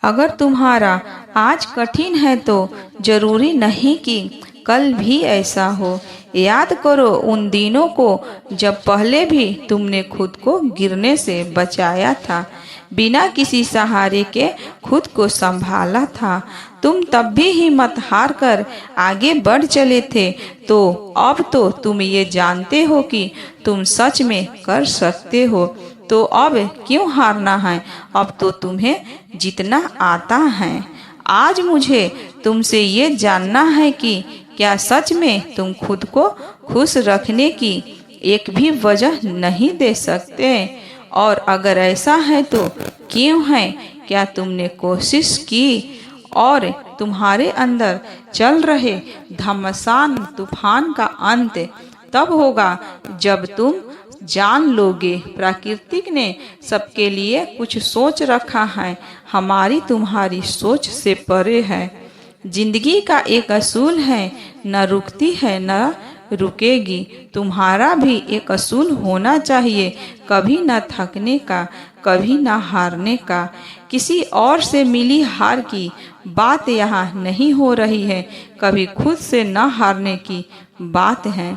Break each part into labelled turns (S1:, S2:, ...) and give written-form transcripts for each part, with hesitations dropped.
S1: अगर तुम्हारा आज कठिन है तो जरूरी नहीं कि कल भी ऐसा हो। याद करो उन दिनों को जब पहले भी तुमने खुद को गिरने से बचाया था, बिना किसी सहारे के खुद को संभाला था। तुम तब भी हिम्मत हार कर आगे बढ़ चले थे। तो अब तो तुम ये जानते हो कि तुम सच में कर सकते हो, तो अब क्यों हारना है। अब तो तुम्हें जीतना आता है। आज मुझे तुमसे ये जानना है कि क्या सच में तुम खुद को खुश रखने की एक भी वजह नहीं दे सकते, और अगर ऐसा है तो क्यों है। क्या तुमने कोशिश की और तुम्हारे अंदर चल रहे घमासान तूफान का अंत तब होगा जब तुम जान लोगे प्राकृतिक ने सबके लिए कुछ सोच रखा है, हमारी तुम्हारी सोच से परे है। जिंदगी का एक असूल है, न रुकती है न रुकेगी। तुम्हारा भी एक असूल होना चाहिए, कभी न थकने का, कभी न हारने का। किसी और से मिली हार की बात यहाँ नहीं हो रही है, कभी खुद से न हारने की बात है।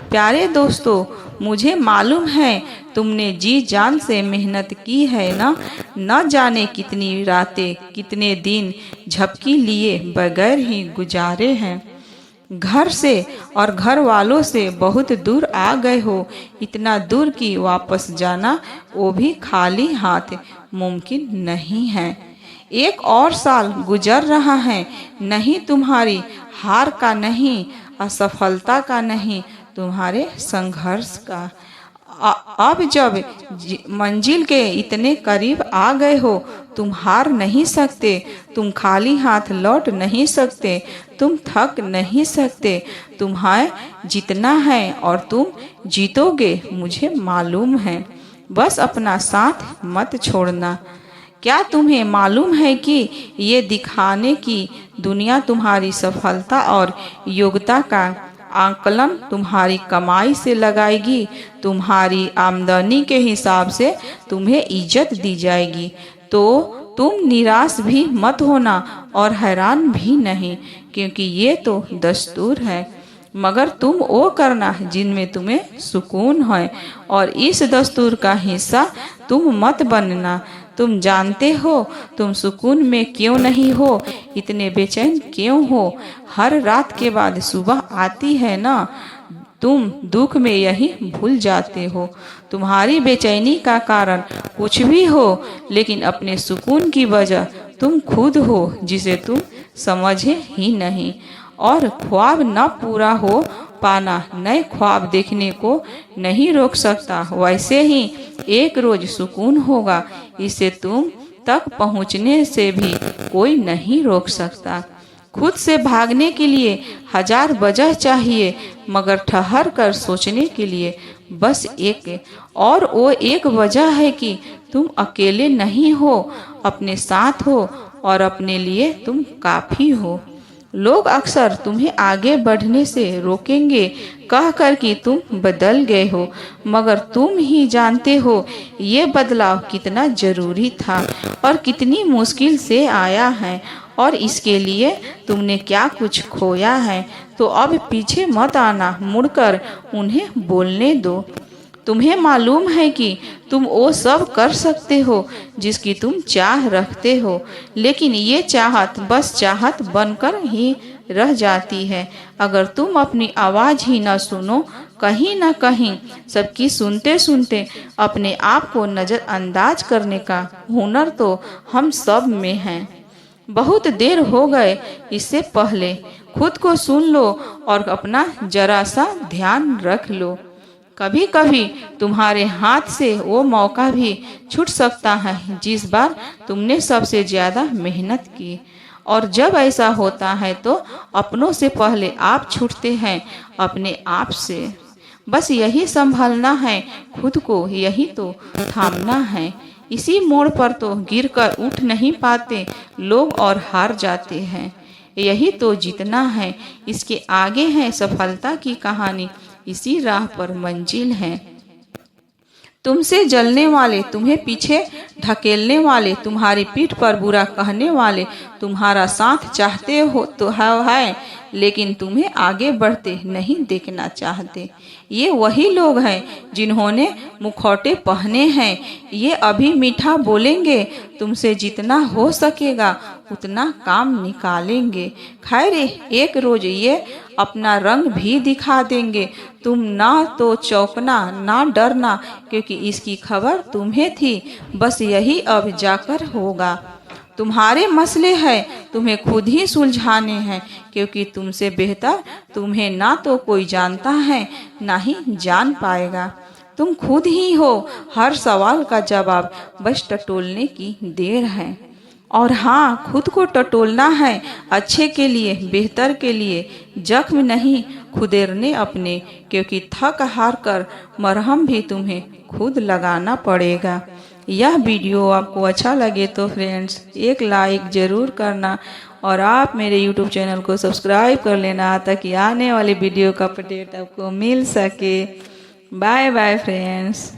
S1: प्यारे दोस्तों, मुझे मालूम है तुमने जी जान से मेहनत की है ना, न जाने कितनी रातें कितने दिन झपकी लिए बगैर ही गुजारे हैं। घर से और घर वालों से बहुत दूर आ गए हो, इतना दूर कि वापस जाना वो भी खाली हाथ मुमकिन नहीं है। एक और साल गुजर रहा है, नहीं तुम्हारी हार का, नहीं असफलता का, नहीं तुम्हारे संघर्ष का। अब जब मंजिल के इतने करीब आ गए हो, तुम हार नहीं सकते, तुम खाली हाथ लौट नहीं सकते, तुम थक नहीं सकते। तुम्हें जीतना है और तुम जीतोगे, मुझे मालूम है। बस अपना साथ मत छोड़ना। क्या तुम्हें मालूम है कि ये दिखाने की दुनिया तुम्हारी सफलता और योग्यता का आकलन तुम्हारी कमाई से लगाएगी। तुम्हारी आमदनी के हिसाब से तुम्हें इज्जत दी जाएगी। तो तुम निराश भी मत होना और हैरान भी नहीं, क्योंकि ये तो दस्तूर है। मगर तुम वो करना जिनमें तुम्हें सुकून है, और इस दस्तूर का हिस्सा तुम मत बनना। तुम जानते हो तुम सुकून में क्यों नहीं हो, इतने बेचैन क्यों हो। हर रात के बाद सुबह आती है ना, तुम दुख में यही भूल जाते हो। तुम्हारी बेचैनी का कारण कुछ भी हो, लेकिन अपने सुकून की वजह तुम खुद हो, जिसे तुम समझे ही नहीं। और ख्वाब न पूरा हो पाना नए ख्वाब देखने को नहीं रोक सकता। वैसे ही एक रोज सुकून होगा, इसे तुम तक पहुंचने से भी कोई नहीं रोक सकता। खुद से भागने के लिए हजार वजह चाहिए, मगर ठहर कर सोचने के लिए बस एक, और वो एक वजह है कि तुम अकेले नहीं हो, अपने साथ हो और अपने लिए तुम काफी हो। लोग अक्सर तुम्हें आगे बढ़ने से रोकेंगे, कहकर कि तुम बदल गए हो, मगर तुम ही जानते हो ये बदलाव कितना जरूरी था और कितनी मुश्किल से आया है, और इसके लिए तुमने क्या कुछ खोया है। तो अब पीछे मत आना, मुड़कर उन्हें बोलने दो। तुम्हें मालूम है कि तुम वो सब कर सकते हो जिसकी तुम चाह रखते हो, लेकिन ये चाहत बस चाहत बनकर ही रह जाती है अगर तुम अपनी आवाज़ ही न सुनो। कहीं न कहीं सबकी सुनते सुनते अपने आप को नज़रअंदाज करने का हुनर तो हम सब में है। बहुत देर हो गए, इससे पहले खुद को सुन लो और अपना जरा सा ध्यान रख लो। कभी कभी तुम्हारे हाथ से वो मौका भी छूट सकता है जिस बार तुमने सबसे ज़्यादा मेहनत की, और जब ऐसा होता है तो अपनों से पहले आप छूटते हैं अपने आप से। बस यही संभलना है खुद को, यही तो थामना है। इसी मोड़ पर तो गिरकर उठ नहीं पाते लोग और हार जाते हैं। यही तो जीतना है, इसके आगे है सफलता की कहानी, इसी राह पर मंजिल है। तुमसे जलने वाले, तुम्हें पीछे ढकेलने वाले, तुम्हारी पीठ पर बुरा कहने वाले, तुम्हारा साथ चाहते हो तो है लेकिन तुम्हें आगे बढ़ते नहीं देखना चाहते। ये वही लोग हैं जिन्होंने मुखौटे पहने हैं। ये अभी मीठा बोलेंगे, तुमसे जितना हो सकेगा उतना काम निकालेंगे। खैर एक रोज ये अपना रंग भी दिखा देंगे। तुम ना तो चौंकना ना डरना, क्योंकि इसकी खबर तुम्हें थी। बस यही अब जाकर होगा। तुम्हारे मसले हैं, तुम्हें खुद ही सुलझाने हैं, क्योंकि तुमसे बेहतर तुम्हें ना तो कोई जानता है ना ही जान पाएगा। तुम खुद ही हो हर सवाल का जवाब, बस टटोलने की देर है। और हाँ, खुद को टटोलना है, अच्छे के लिए, बेहतर के लिए। जख्म नहीं खुदेरने अपने, क्योंकि थक हार कर मरहम भी तुम्हें खुद लगाना पड़ेगा। यह वीडियो आपको अच्छा लगे तो फ्रेंड्स एक लाइक ज़रूर करना और आप मेरे YouTube चैनल को सब्सक्राइब कर लेना ताकि आने वाले वीडियो का अपडेट आपको मिल सके। Bye bye friends.